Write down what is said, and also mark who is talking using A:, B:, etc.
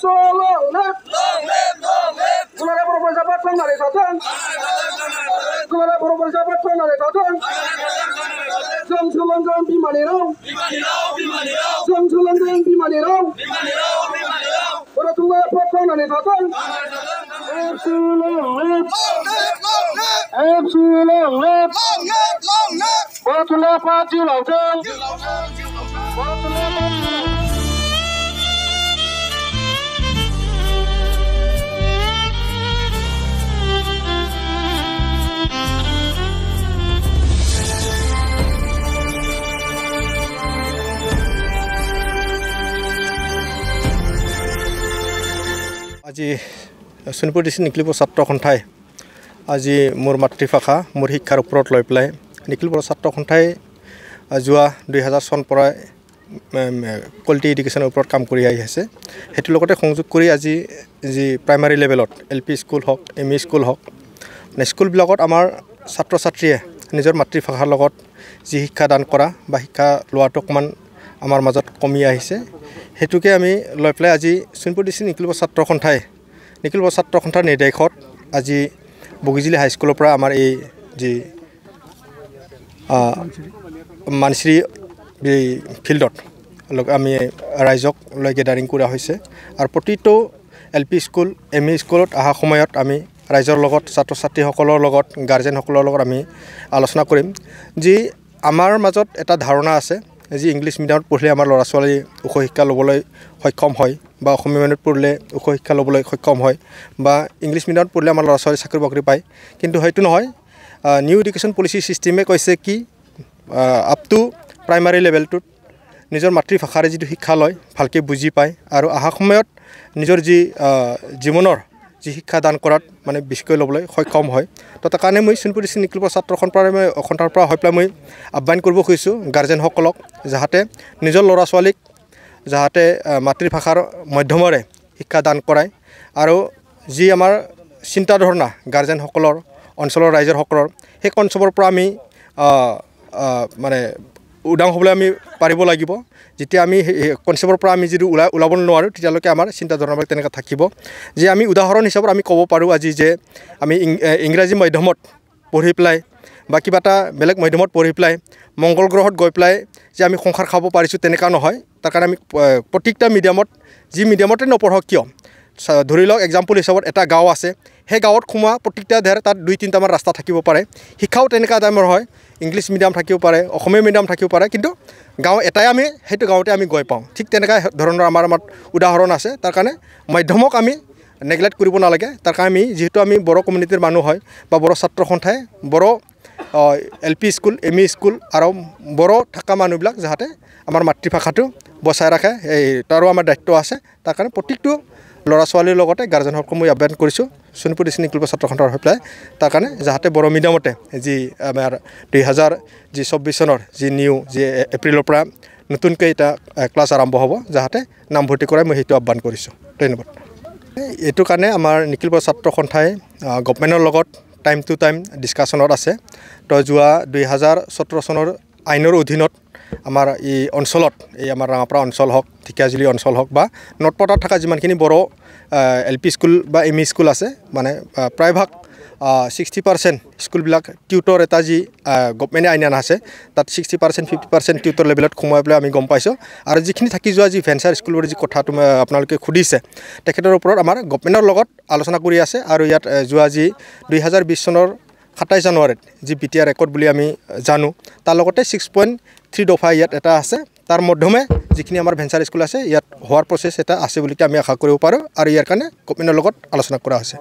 A: so long live Kumala Professor Patron Nare Satan Kumala Professor Patron Nare Satan Jom Sulangan Bimaniro Jom Sulangan Bimaniro Ora Kumala Patron Nare Satan Batula Pati Lautan
B: আজি Sonitpur district নিখিলপুৰ ছাত্ৰ সন্থাই আজি মোৰ মাতৃভাষা মোৰ শিক্ষাৰ ওপৰত লৈ পেলাই নিখিলপুৰ ছাত্ৰ সন্থাই যোৱা 2000 চন পৰা কোৱালিটি এডুকেশ্যনৰ ওপৰত কাম কৰি আহি আছে হেতু লগতে সংযোগ কৰি আজি যি প্ৰাইমাৰী লেভেলত এলপি স্কুল হওক এমই স্কুল হওক স্কুলবিলাকত আমাৰ ছাত্ৰ ছাত্ৰীয়ে নিজৰ মাতৃভাষাৰ লগত যি শিক্ষা দান কৰা বা শিক্ষা লোৱাটো অকমান আমাৰ মাজত কমি আহিছে হেতুকে আমি লৈ পেলাই আজি শোণিতপুৰ ডিষ্ট্ৰিক্ট নিখিলপুৰ ছাত্ৰ সন্থাই নিখিলপুৰ ছাত্ৰ সন্থাৰ নিৰ্দেশত আজি বগিজিলি হাইস্কুলৰ পৰা আমাৰ এই যি মানশ্ৰী ফিল্ডত আমি ৰাইজক লৈ গেদাৰিং কৰা হৈছে আৰু প্ৰতিটো এলপি স্কুল এমই স্কুলত অহা সময়ত আমি ৰাইজৰ লগত ছাত্ৰ ছাত্ৰীসকলৰ লগত গাৰ্জেনসকলৰ লগত আমি আলোচনা কৰিম যি আমাৰ মাজত এটা ধাৰণা আছে যি ইংলিছ মিডিয়ামত পঢ়িলে আমাৰ ল'ৰা ছোৱালী উচ্চ শিক্ষা ল'বলৈ সক্ষম হয় বা অসমীয়া মিডিয়ামত পঢ়িলে উচ্চ শিক্ষা ল'বলৈ সক্ষম হয় বা ইংলিছ মিডিয়ামত পঢ়িলে আমাৰ ল'ৰা ছোৱালী চাকৰি বাকৰি পায় কিন্তু হয়তো নহয় নিউ এডুকেশ্যন পলিচি সিস্টেমে কৈছে কি আপ টু প্ৰাইমাৰী লেভেলটোত নিজৰ মাতৃভাষাৰে যিটো শিক্ষা লয় ভালকৈ বুজি পায় আৰু অহা সময়ত নিজৰ যি জীৱনৰ যি শিক্ষা দান কৰাত মানে বেছিকৈ ল'বলৈ সক্ষম হয় তো তাৰ কাৰণে মই শোণিতপুৰ ডিষ্ট্ৰিক্ট নিখিলপুৰ ছাত্ৰ সন্থাৰ পৰা হৈ পেলাই মই আহ্বান কৰিব খুজিছোঁ গাৰ্জেনসকলক যাতে নিজৰ ল'ৰা ছোৱালীক যাতে মাতৃভাষাৰ মাধ্যমেৰে শিক্ষা দান কৰায় আৰু যি আমাৰ চিন্তাধাৰণা গাৰ্জেনসকলৰ অঞ্চলৰ ৰাইজৰসকলৰ সেই কনচেপ্টৰ পৰা আমি মানে উদাং হ'বলৈ আমি পাৰিব লাগিব যেতিয়া আমি কনচেপ্টৰ পৰা আমি যদি ওলাব নোৱাৰোঁ তেতিয়ালৈকে আমাৰ চিন্তাধাৰণাবিলাক তেনেকৈ থাকিব যে আমি উদাহৰণ হিচাপত আমি ক'ব পাৰোঁ আজি যে আমি ইংৰাজী মাধ্যমত পঢ়ি পেলাই বা কিবা এটা বেলেগ মাধ্যমত পঢ়ি পেলাই মংগল গ্ৰহত গৈ পেলাই যে আমি সংসাৰ খাব পাৰিছোঁ তেনেকুৱা নহয় তাৰ কাৰণে আমি প্ৰত্যেকটা মিডিয়ামত যি মিডিয়ামতে নপঢ়ক কিয় ধৰি লওক এক্সাম্পল হিচাপত এটা গাঁও আছে সেই গাঁৱত সোমোৱা প্ৰত্যেকটা তাত 2-3টামান ৰাস্তা থাকিব পাৰে শিক্ষাও তেনেকুৱা টাইমৰ হয় ইংলিছ মিডিয়াম থাকিব পাৰে অসমীয়া মিডিয়াম থাকিব পাৰে কিন্তু গাঁও এটাই আমি সেইটো গাঁৱতে আমি গৈ পাওঁ ঠিক তেনেকুৱা ধৰণৰ আমাৰ উদাহৰণ আছে তাৰ কাৰণে মাধ্যমক আমি নেগলেক্ট কৰিব নালাগে তাৰ কাৰণে আমি যেহেতু আমি বড়ো কমিউনিটিৰ মানুহ হয় বা বড়ো ছাত্ৰ সন্থাই Bodo LP school ME school আৰু বড়ো থকা মানুহবিলাক যাতে আমাৰ মাতৃভাষাটো বচাই ৰাখে তাৰো আমাৰ দায়িত্ব আছে তাৰ কাৰণে প্ৰত্যেকটো ল'ৰা ছোৱালীৰ লগতে গাৰ্জেনসকলক মই আহ্বান কৰিছোঁ শোণিতপুৰ ডিষ্ট্ৰিক্ট নিখিলপুৰ ছাত্ৰ সন্থাৰ হৈ পেলাই তাৰ কাৰণে যাতে বড়ো মিডিয়ামতে যি আমাৰ 2024 চনৰ যি নিউ যি এপ্ৰিলৰ পৰা নতুনকৈ এটা ক্লাছ আৰম্ভ হ'ব যাতে নামভৰ্তি কৰাই মই সেইটো আহ্বান কৰিছোঁ ধন্যবাদ এইটো কাৰণে আমাৰ নিখিলপুৰ ছাত্ৰ সন্থাই গভৰ্ণমেণ্টৰ লগত টাইম টু টাইম ডিছকাশ্যনত আছে তো যোৱা 2017 চনৰ আইনৰ অধীনত আমাৰ এই অঞ্চলত এই আমাৰ ৰাঙাপাৰা অঞ্চল হওক ঢেকিয়াজুলি অঞ্চল হওক বা নটপটাত থকা যিমানখিনি বড়ো এলপি স্কুল বা এমই স্কুল আছে মানে প্ৰায়ভাগ 60% স্কুলবিলাক টিউটৰ এটা যি গভৰ্ণমেণ্টে আইন অনা আছে তাত 60% 50% টিউটৰ লেভেলত সোমাই পেলাই আমি গম পাইছোঁ আৰু যিখিনি থাকি যোৱা যি ভেঞ্চাৰ স্কুলবোৰৰ যি কথাটো আপোনালোকে সুধিছে তেখেতৰ ওপৰত আমাৰ গভৰ্ণমেণ্টৰ লগত আলোচনা কৰি আছে আৰু ইয়াত যোৱা যি 2020 চনৰ 27 জানুৱাৰীত যি বিটিআৰ ৰেকৰ্ড বুলি আমি জানো তাৰ লগতে 6.3 দফা ইয়াত এটা আছে তাৰ মাধ্যমে যিখিনি আমাৰ ভেঞ্চাৰ স্কুল আছে ইয়াত হোৱাৰ প্ৰচেছ এটা আছে বুলি আমি আশা কৰিব পাৰোঁ আৰু ইয়াৰ কাৰণে গভৰ্ণমেণ্টৰ লগত আলোচনা কৰা হৈছে